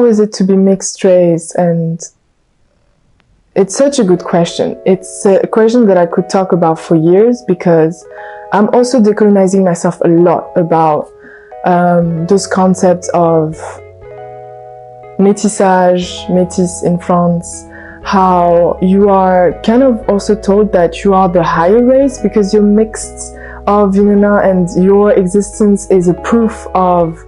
is it to be mixed race? And it's such a good question. It's a question that I could talk about for years, because I'm also decolonizing myself a lot about those concepts of métissage, métis in France, how you are kind of also told that you are the higher race because you're mixed of, and your existence is a proof of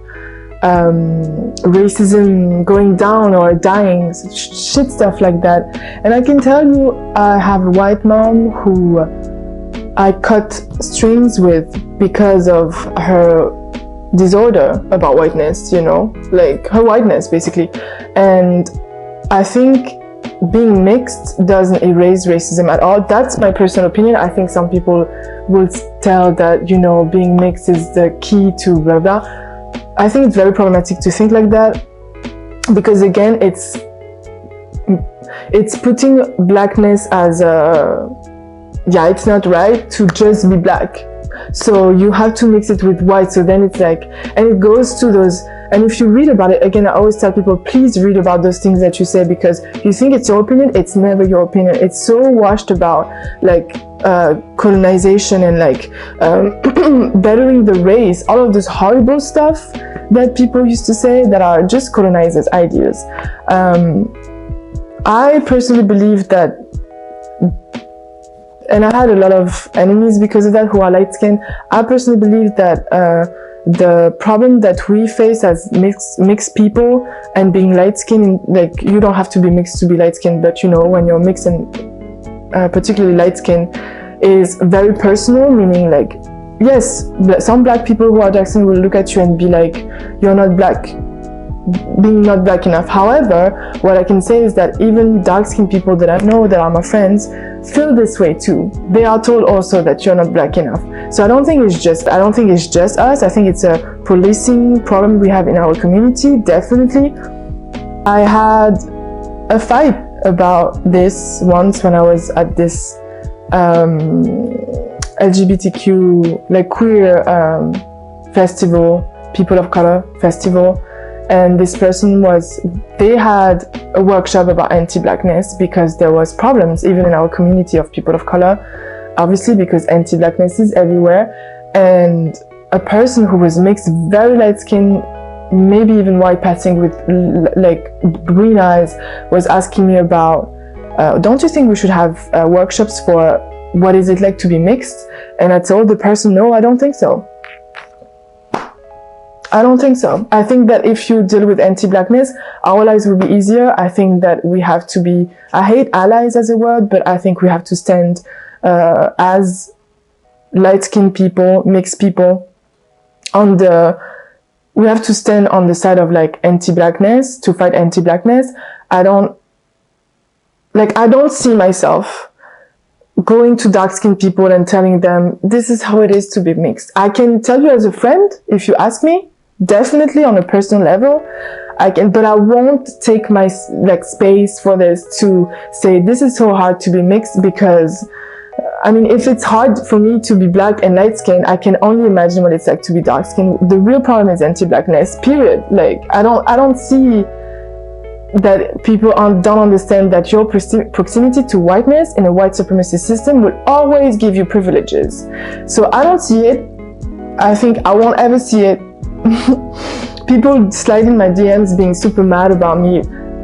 racism going down or dying, shit stuff like that. And I can tell you, I have a white mom who I cut strings with because of her disorder about whiteness, like her whiteness basically. And I think being mixed doesn't erase racism at all. That's my personal opinion. I think some people will tell that, being mixed is the key to blah blah. I think it's very problematic to think like that, because again, it's putting blackness as it's not right to just be black. So you have to mix it with white. So then it's like, and it goes to those, and if you read about it, again, I always tell people, please read about those things that you say, because you think it's your opinion, it's never your opinion. It's so washed about like colonization and like bettering the race, all of this horrible stuff that people used to say that are just colonizers' ideas. I personally believe that, and I had a lot of enemies because of that who are light-skinned. I personally believe that the problem that we face as mixed people and being light-skinned, like you don't have to be mixed to be light-skinned, but when you're mixed and particularly light-skinned, is very personal, meaning like, yes, some black people who are dark-skinned will look at you and be like, you're not black, being not black enough. However, what I can say is that even dark-skinned people that I know, that are my friends, feel this way too. They are told also that you're not black enough. So I don't think it's just us. I think it's a policing problem we have in our community, definitely. I had a fight about this once when I was at this LGBTQ, like queer festival, people of color festival. And this person they had a workshop about anti-blackness because there was problems even in our community of people of color, obviously because anti-blackness is everywhere. And a person who was mixed, very light skin, maybe even white passing with like green eyes, was asking me about, don't you think we should have workshops for what is it like to be mixed? And I told the person, no, I don't think so. I don't think so. I think that if you deal with anti-blackness, our lives will be easier. I think that we have to be, I hate allies as a word, but I think we have to stand as light-skinned people, mixed people, we have to stand on the side of like anti-blackness, to fight anti-blackness. I don't see myself going to dark-skinned people and telling them, this is how it is to be mixed. I can tell you as a friend, if you ask me, definitely on a personal level, I can, but I won't take my like space for this to say, this is so hard to be mixed, because I mean, if it's hard for me to be black and light-skinned, I can only imagine what it's like to be dark-skinned. The real problem is anti-blackness, period. Like, I don't see that people don't understand that your proximity to whiteness in a white supremacist system will always give you privileges. So I don't see it. I think I won't ever see it. People slide in my DMs being super mad about me.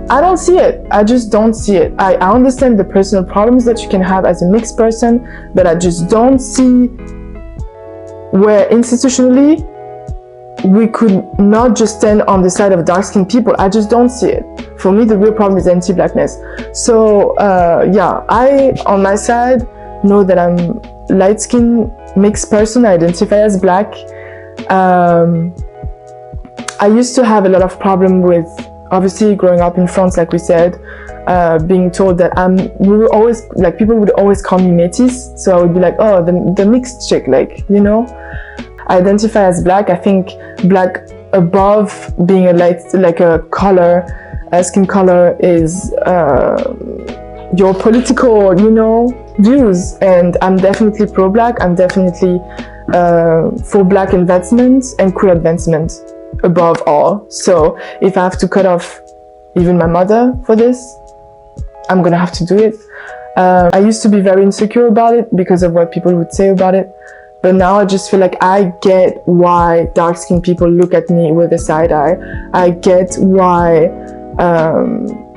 I don't see it. I just don't see it. I understand the personal problems that you can have as a mixed person, but I just don't see where institutionally we could not just stand on the side of dark-skinned people. I just don't see it. For me, the real problem is anti-blackness. So I, on my side, know that I'm light-skinned, mixed person. I identify as black. I used to have a lot of problem with, obviously, growing up in France, like we said, being told that we were always, like, people would always call me métis. So I would be like, oh, the mixed chick, like, I identify as black. I think black above being a color, skin color, is your political, views. And I'm definitely pro-black. I'm definitely for black advancement and queer advancement above all. So if I have to cut off even my mother for this. I'm gonna have to do it. I used to be very insecure about it because of what people would say about it. But now I just feel like I get why dark-skinned people look at me with a side eye. I get why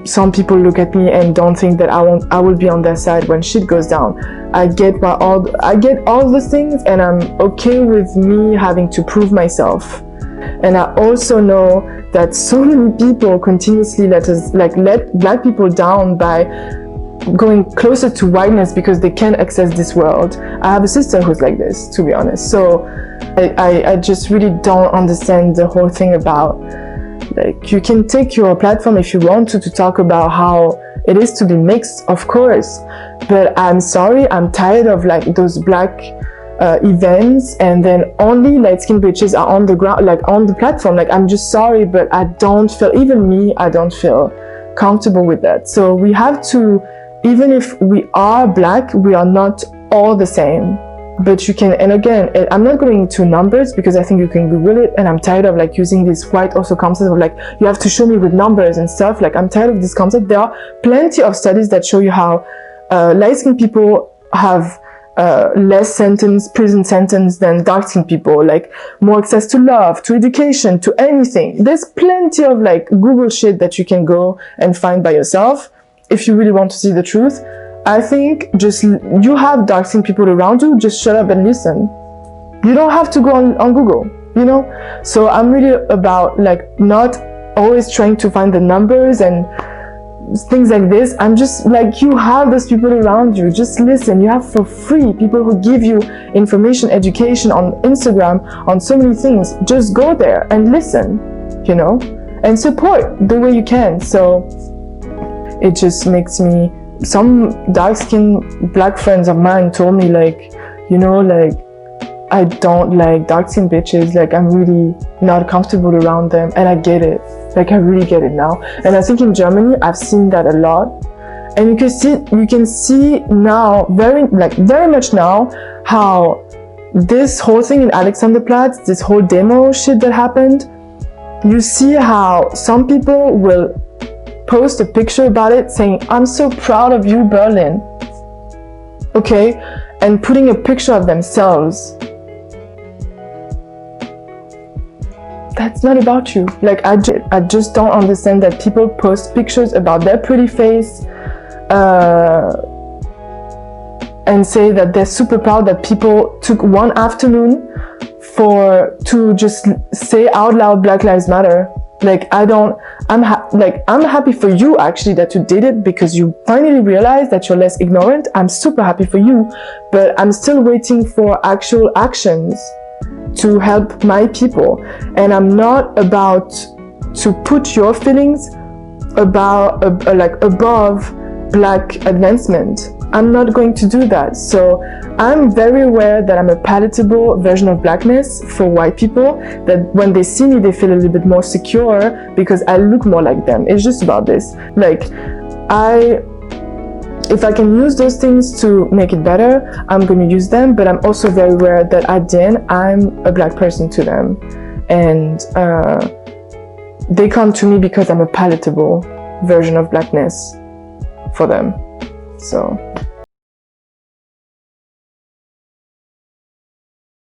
some people look at me and don't think that I will be on their side when shit goes down. I get all those things, and I'm okay with me having to prove myself. And I also know that so many people continuously let black people down by going closer to whiteness because they can't access this world. I have a sister who's like this, to be honest. So I just really don't understand the whole thing about, like, you can take your platform if you want to talk about how it is to be mixed, of course, but I'm sorry, I'm tired of like those black events and then only light-skinned bitches are on the ground, like on the platform. Like, I'm just sorry, but I don't feel, even me, I don't feel comfortable with that. So we have to, even if we are black, we are not all the same. But you can, and again, I'm not going into numbers because I think you can Google it, and I'm tired of like using this white also concept of like, you have to show me with numbers and stuff. Like, I'm tired of this concept. There are plenty of studies that show you how light-skinned people have less prison sentence than dark-skinned people, like more access to love, to education, to anything. There's plenty of like Google shit that you can go and find by yourself if you really want to see the truth. I think just, you have dark-skinned people around you, just shut up and listen. You don't have to go on Google, you know? So I'm really about like not always trying to find the numbers and things like this. I'm just like, you have those people around you, just listen. You have for free people who give you information, education on Instagram, on so many things. Just go there and listen, you know, and support the way you can. So it just makes me, some dark-skinned black friends of mine told me like, you know, like, I don't like dark-skinned bitches, like I'm really not comfortable around them, and I get it, like I really get it now. And I think in Germany I've seen that a lot, and you can see now very much now how this whole thing in Alexanderplatz, this whole demo shit that happened, you see how some people will post a picture about it saying, I'm so proud of you, Berlin, okay, and putting a picture of themselves. That's not about you. Like, I just don't understand that people post pictures about their pretty face and say that they're super proud that people took one afternoon to just say out loud Black Lives Matter. Like, I'm happy for you actually that you did it, because you finally realized that you're less ignorant. I'm super happy for you, but I'm still waiting for actual actions to help my people. And I'm not about to put your feelings above black advancement. I'm not going to do that. So I'm very aware that I'm a palatable version of blackness for white people, that when they see me they feel a little bit more secure because I look more like them. It's just about this. Like, if I can use those things to make it better, I'm going to use them, but I'm also very aware that at the end, I'm a black person to them. And they come to me because I'm a palatable version of blackness for them. So